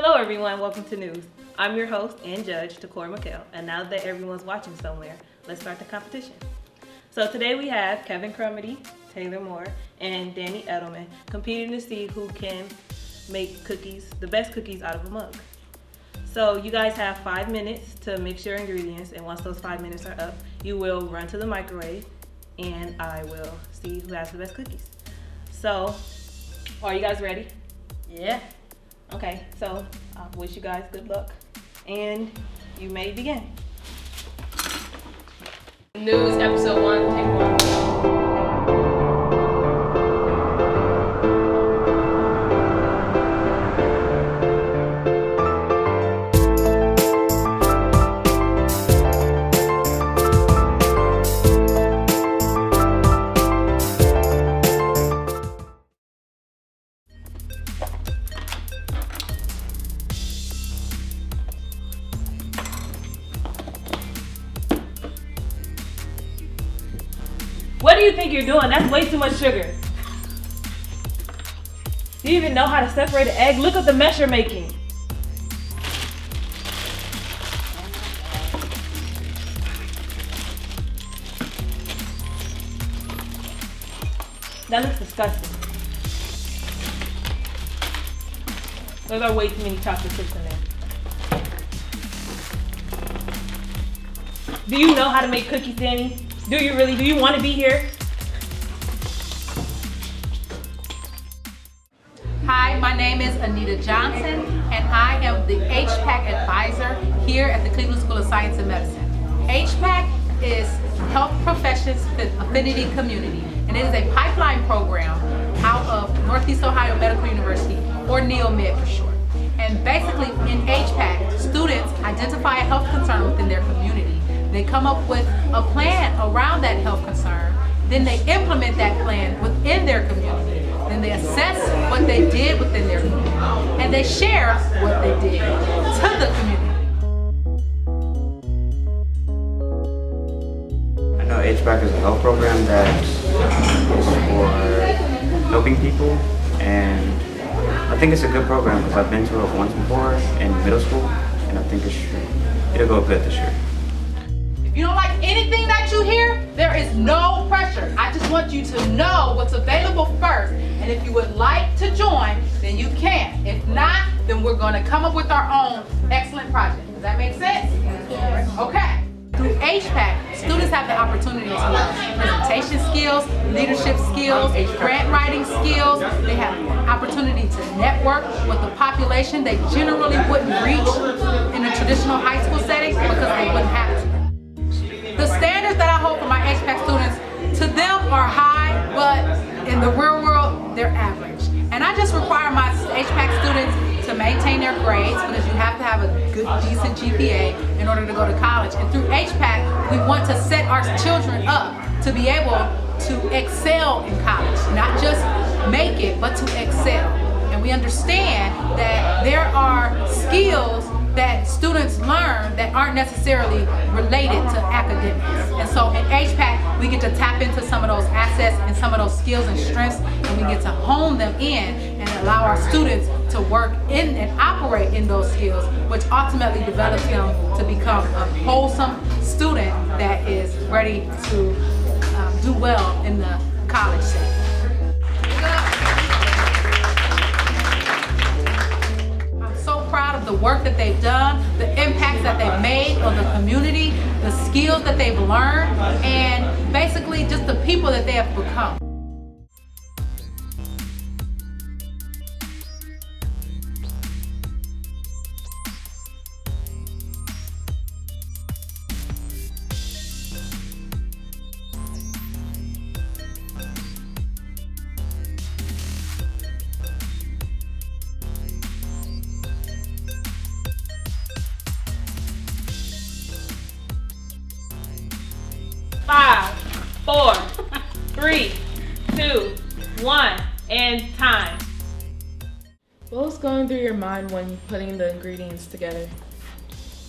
Hello everyone, welcome to News. I'm your host and judge, Takora McHale, and now that everyone's watching somewhere, let's start the competition. So today we have Kevin Crumity, Taylor Moore, and Danny Edelman competing to see who can make cookies, the best cookies out of a mug. So you guys have 5 minutes to mix your ingredients, and once those 5 minutes are up, you will run to the microwave and I will see who has the best cookies. So, are you guys ready? Yeah. Okay, so I wish you guys good luck and you may begin. News episode 1, take 1. What do you think you're doing? That's way too much sugar. Do you even know how to separate an egg? Look at the mess you're making. That looks disgusting. Those are way too many chocolate chips in there. Do you know how to make cookies, Danny? Do you really? Do you want to be here? Hi, my name is Anita Johnson, and I am the HPAC advisor here at the Cleveland School of Science and Medicine. HPAC is Health Professions Affinity Community, and it is a pipeline program out of Northeast Ohio Medical University, or N.E.W.S for short. And basically in HPAC, students identify a health concern within their community. They come up with a plan around that health concern, then they implement that plan within their community. Then they assess what they did within their community, and they share what they did to the community. I know HPAC is a health program that is for helping people, and I think it's a good program because I've been to it once before in middle school, and I think it'll go good this year. If you don't like anything that you hear, there is no pressure. I just want you to know what's available first. And if you would like to join, then you can. If not, then we're going to come up with our own excellent project. Does that make sense? Okay. Through HPAC, students have the opportunity to learn presentation skills, leadership skills, grant writing skills. They have opportunity to network with the population they generally wouldn't reach in a traditional high school setting because they wouldn't have to. The standards that I hold for my HPAC students, to them are high, but in the real world, they're average. And I just require my HPAC students to maintain their grades because you have to have a good, decent GPA in order to go to college. And through HPAC, we want to set our children up to be able to excel in college. Not just make it, but to excel. And we understand that there are skills that students learn that aren't necessarily related to academics. And so in HPAC, we get to tap into some of those assets and some of those skills and strengths, and we get to hone them in and allow our students to work in and operate in those skills, which ultimately develops them to become a wholesome student that is ready to do well in the college setting. The work that they've done, the impacts that they've made on the community, the skills that they've learned, and basically just the people that they have become. Five, 4, 3, 2, 1, and time. What was going through your mind when putting the ingredients together?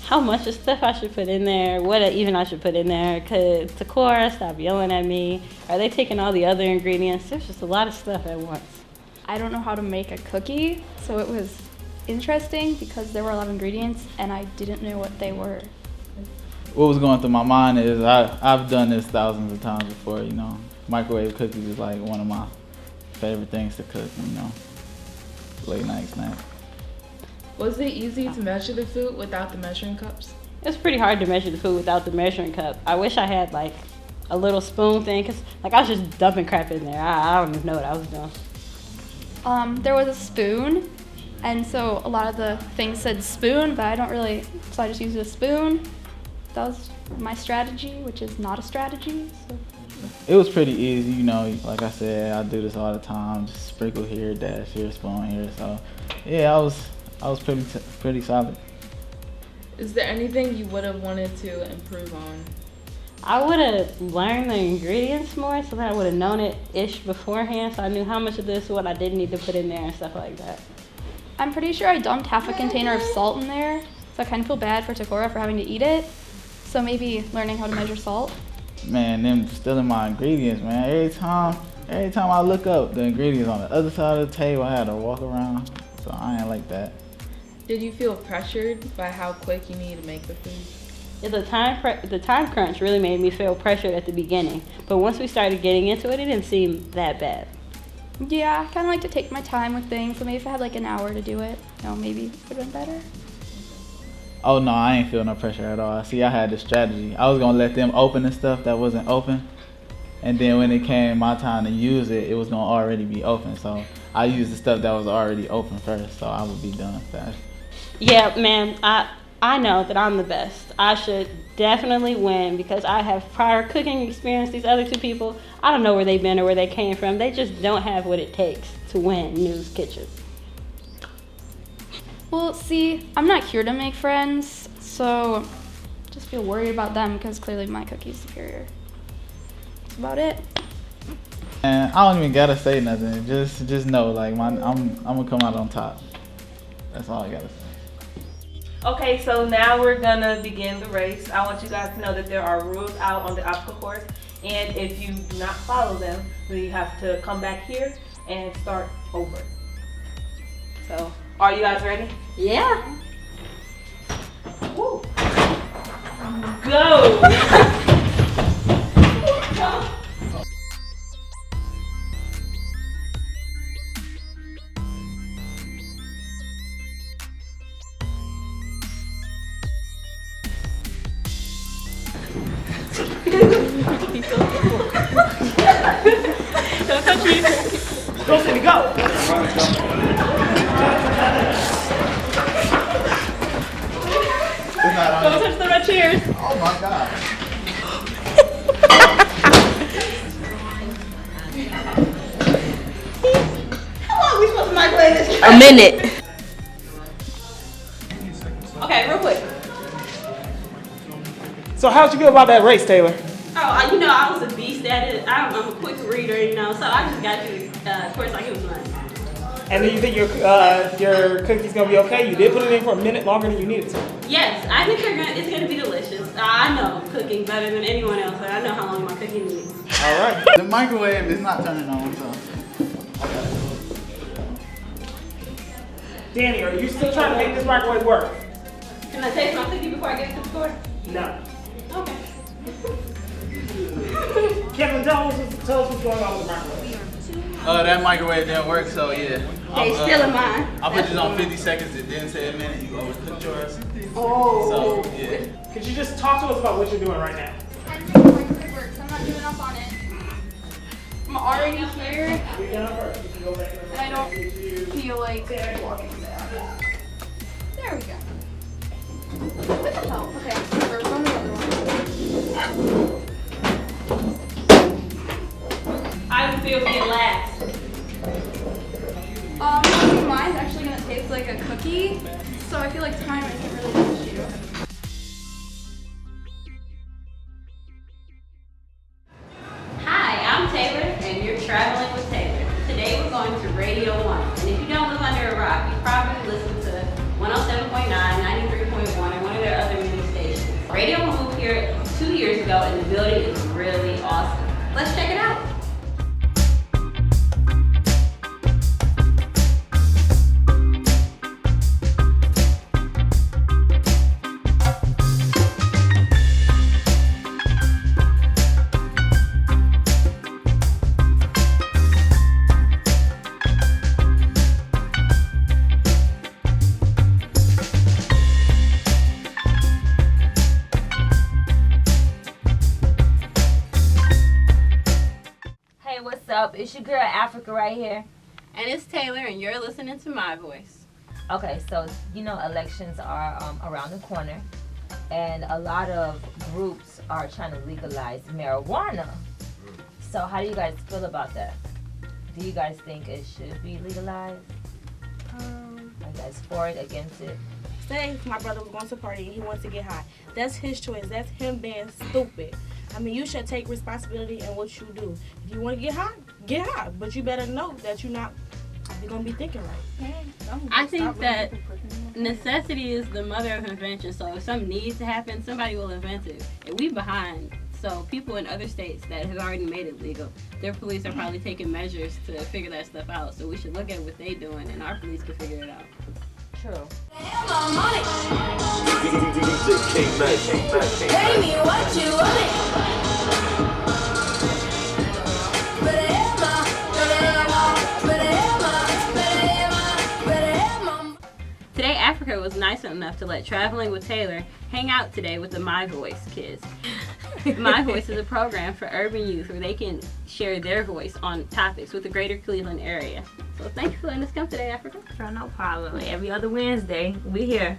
How much of stuff I should put in there, what even I should put in there, because Takora stopped yelling at me. Are they taking all the other ingredients? There's just a lot of stuff at once. I don't know how to make a cookie, so it was interesting because there were a lot of ingredients and I didn't know what they were. What was going through my mind is I've done this thousands of times before, you know. Microwave cookies is like one of my favorite things to cook, you know. Late night snack. Was it easy to measure the food without the measuring cups? It's pretty hard to measure the food without the measuring cup. I wish I had like a little spoon thing, cause like I was just dumping crap in there. I don't even know what I was doing. There was a spoon, and so a lot of the things said spoon, but so I just used a spoon. That was my strategy, which is not a strategy. So. It was pretty easy, you know, like I said, I do this all the time, just sprinkle here, dash here, spoon here, so yeah, I was pretty solid. Is there anything you would have wanted to improve on? I would have learned the ingredients more so that I would have known it-ish beforehand, so I knew how much of this, what I didn't need to put in there and stuff like that. I'm pretty sure I dumped half a container of salt in there, so I kind of feel bad for Takora for having to eat it. So maybe learning how to measure salt. Man, them stealing my ingredients, man. Every time I look up, the ingredients on the other side of the table, I had to walk around, so I ain't like that. Did you feel pressured by how quick you need to make the food? Yeah, the time crunch really made me feel pressured at the beginning, but once we started getting into it, it didn't seem that bad. Yeah, I kind of like to take my time with things, so maybe if I had like an hour to do it, maybe it would have been better. Oh no, I ain't feel no pressure at all. See, I had the strategy. I was gonna let them open the stuff that wasn't open, and then when it came my time to use it, it was gonna already be open. So I used the stuff that was already open first, so I would be done fast. Yeah, man, I know that I'm the best. I should definitely win because I have prior cooking experience. These other two people, I don't know where they've been or where they came from. They just don't have what it takes to win N.E.W.S kitchen. Well, see, I'm not here to make friends, so just feel worried about them because clearly my cookie's superior. That's about it. And I don't even gotta say nothing. Just know, like, I'm gonna come out on top. That's all I gotta say. Okay, so now we're gonna begin the race. I want you guys to know that there are rules out on the obstacle course, and if you do not follow them, then you have to come back here and start over. So, are you guys ready? Yeah. Woo. Go! Don't touch me. Go, Cindy, go! Don't touch the red chairs. Oh my God. How long are we supposed to microwave this? A minute. Okay, real quick. So how'd you feel about that race, Taylor? Oh, I was a beast at it. I'm a quick reader, so I just got through of course like it was fun. And do you think your cookie's gonna be okay? You did put it in for a minute longer than you needed to. Yes, I think it's gonna be delicious. I know cooking better than anyone else, and I know how long my cooking needs. All right. The microwave is not turning on, so. Danny, are you still trying to make this microwave work? Can I taste my cookie before I get to the store? No. Okay. Kevin, tell us what's going on with the microwave. That microwave didn't work, so yeah. They still in mine. I put this on 50 seconds, it didn't say a minute, you overcooked yours. Oh. So, yeah. Could you just talk to us about what you're doing right now? I'm making the microwave work, so I'm not giving up on it. I'm already here, You're done first. You can go back and I don't feel like walking back. There we go. With the help. Okay, first on the other one. I would feel being last. Mine's actually gonna taste like a cookie, so I feel like time isn't really an issue. Hi, I'm Taylor, and you're traveling with Taylor. Today we're going to Radio 1, and if you don't live under a rock, you probably listen to 107.9, 93.1, and one of their other mini stations. Radio 1 moved here 2 years ago, and the building is really awesome. Let's check it out. It's your girl Africa right here. And it's Taylor, and you're listening to My Voice. Okay, so you know elections are around the corner, and a lot of groups are trying to legalize marijuana. So how do you guys feel about that? Do you guys think it should be legalized? Are you guys for it, against it? Say if my brother was going to party and he wants to get high. That's his choice. That's him being stupid. I mean, you should take responsibility in what you do. If you want to get high. But you better know that you're going to be thinking right. I think that necessity is the mother of invention. So if something needs to happen, somebody will invent it. And we behind. So people in other states that have already made it legal, their police are probably taking measures to figure that stuff out. So we should look at what they're doing, and our police can figure it out. True. Pay me what you want. Today, Africa was nice enough to let Traveling with Taylor hang out today with the My Voice kids. My Voice is a program for urban youth where they can share their voice on topics with the greater Cleveland area. So thank you for letting us come today, Africa. Sure, no problem. Every other Wednesday, we here.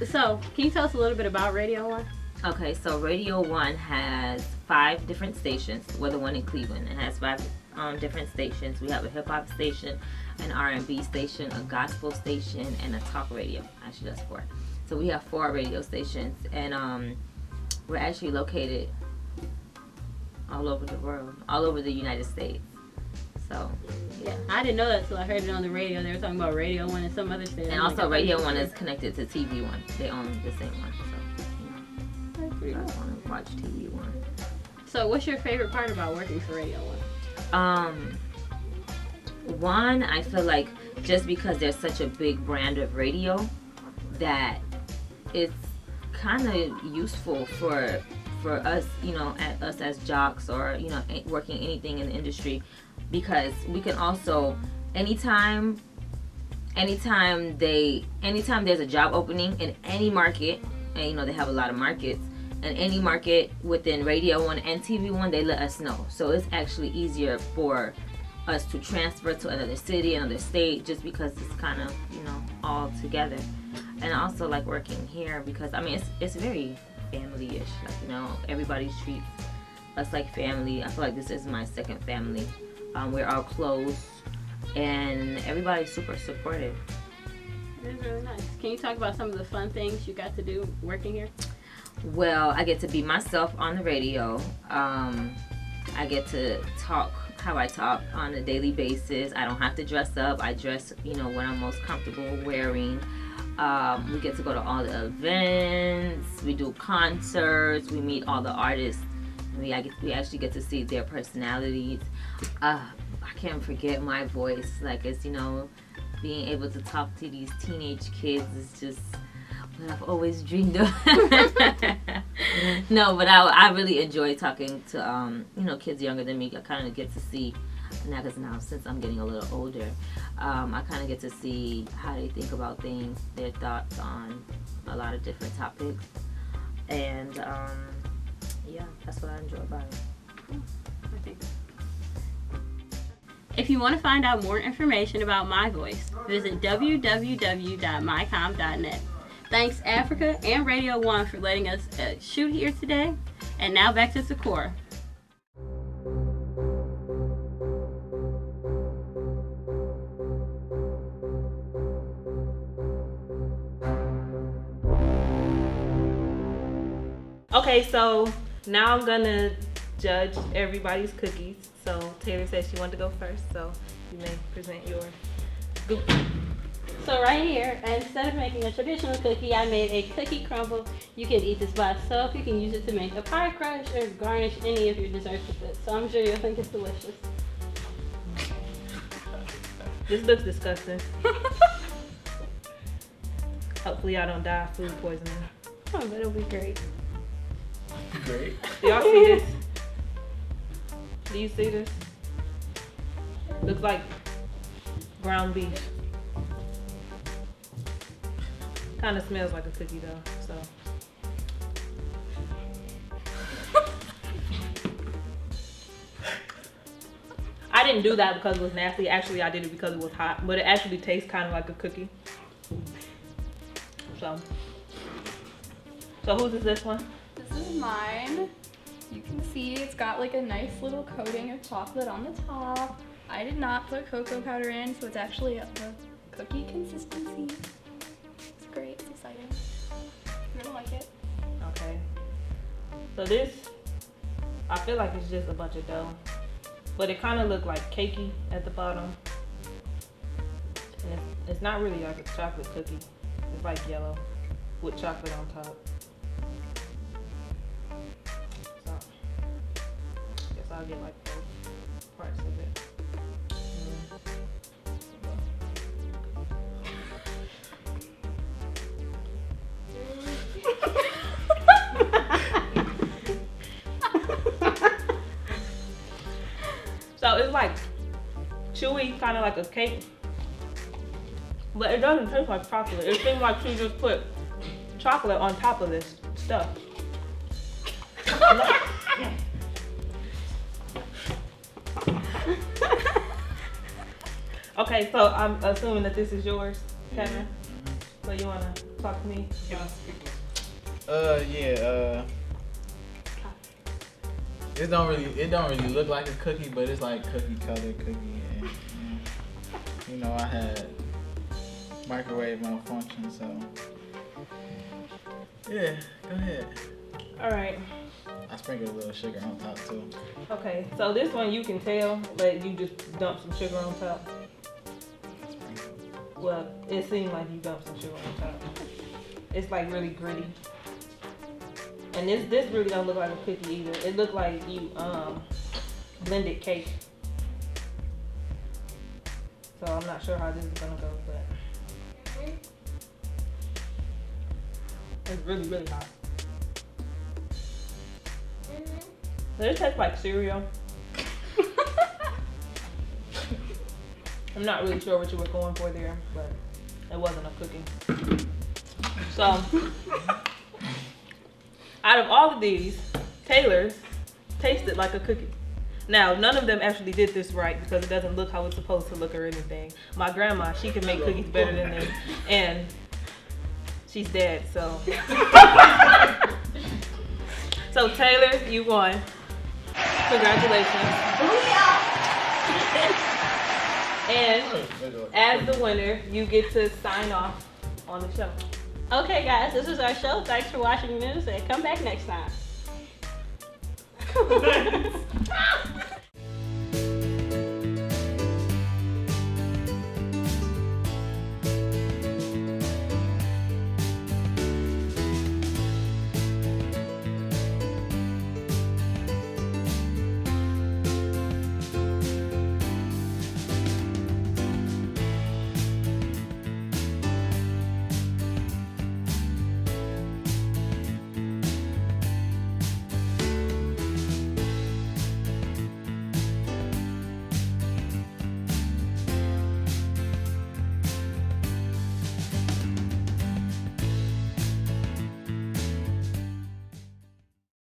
So, can you tell us a little bit about Radio 1? Okay, so Radio 1 has 5 different stations. We're the one in Cleveland. It has 5 different stations. We have a hip-hop station, an R&B station, a gospel station, and a talk radio. Actually, that's 4. So we have 4 radio stations, and we're actually located all over the world, all over the United States. So, yeah. I didn't know that until I heard it on the radio. They were talking about Radio 1 and some other station. And also Radio 1 is connected to TV 1. They own the same one. So, you know, I want to watch TV 1. So what's your favorite part about working for Radio 1? One, I feel like just because there's such a big brand of radio that it's kind of useful for us, you know, us as jocks or, you know, working anything in the industry, because we can also anytime there's a job opening in any market, and you know they have a lot of markets, and any market within Radio 1 and TV 1, they let us know. So it's actually easier for us to transfer to another city, another state, just because it's kind of, you know, all together. And I also like working here because, I mean, it's very family-ish. Like, you know, everybody treats us like family. I feel like this is my second family. We're all close, and everybody's super supportive. It's really nice. Can you talk about some of the fun things you got to do working here? Well, I get to be myself on the radio. I get to talk how I talk on a daily basis. I don't have to dress up. I dress, you know, what I'm most comfortable wearing. We get to go to all the events. We do concerts. We meet all the artists. We actually get to see their personalities. I can't forget My Voice. Like, it's, you know, being able to talk to these teenage kids is just what I've always dreamed of. No, but I really enjoy talking to you know, kids younger than me. I kind of get to see now since I'm getting a little older, I kind of get to see how they think about things, their thoughts on a lot of different topics, and yeah, that's what I enjoy about it. I think. If you want to find out more information about My Voice, visit www.mycom.net. Thanks Africa and Radio 1 for letting us shoot here today. And now back to Sakura. Okay, so now I'm gonna judge everybody's cookies. So Taylor said she wanted to go first, so you may present your goop. So right here, instead of making a traditional cookie, I made a cookie crumble. You can eat this by itself. You can use it to make a pie crust or garnish any of your desserts with it. So I'm sure you'll think it's delicious. This looks disgusting. Hopefully I don't die of food poisoning. Oh, but it'll be great. Great. Do y'all see this? Do you see this? Looks like ground beef. Kind of smells like a cookie though, so. didn't do that because it was nasty. Actually, I did it because it was hot, but it actually tastes kind of like a cookie. So whose is this one? This is mine. You can see it's got like a nice little coating of chocolate on the top. I did not put cocoa powder in, so it's actually a cookie consistency. It's great, it's exciting. You're gonna like it. Okay. So this, I feel like it's just a bunch of dough, but it kind of looked like cakey at the bottom. And it's not really like a chocolate cookie. It's like yellow with chocolate on top. So, I guess I'll get like both parts of it. So it's like chewy, kind of like a cake, but it doesn't taste like chocolate. It seems like she just put chocolate on top of this stuff. Okay, so I'm assuming that this is yours, Kevin. So you wanna talk to me? It don't really look like a cookie, but it's like cookie colored cookie. And, you know, I had microwave malfunction, so yeah, go ahead. All right. I sprinkled a little sugar on top too. Okay, so this one you can tell that you just dumped some sugar on top. Well, it seemed like you dumped some sugar on top. It's like really gritty. And this really don't look like a cookie either. It looked like you blended cake. So I'm not sure how this is gonna go, but it's really, really hot. This tastes like cereal. I'm not really sure what you were going for there, but it wasn't a cookie. So, out of all of these, Taylor's tasted like a cookie. Now, none of them actually did this right because it doesn't look how it's supposed to look or anything. My grandma, she can make cookies better than this, and she's dead, so. So Taylor, you won. Congratulations. And as the winner, you get to sign off on the show. Okay, guys, this is our show. Thanks for watching news, and come back next time.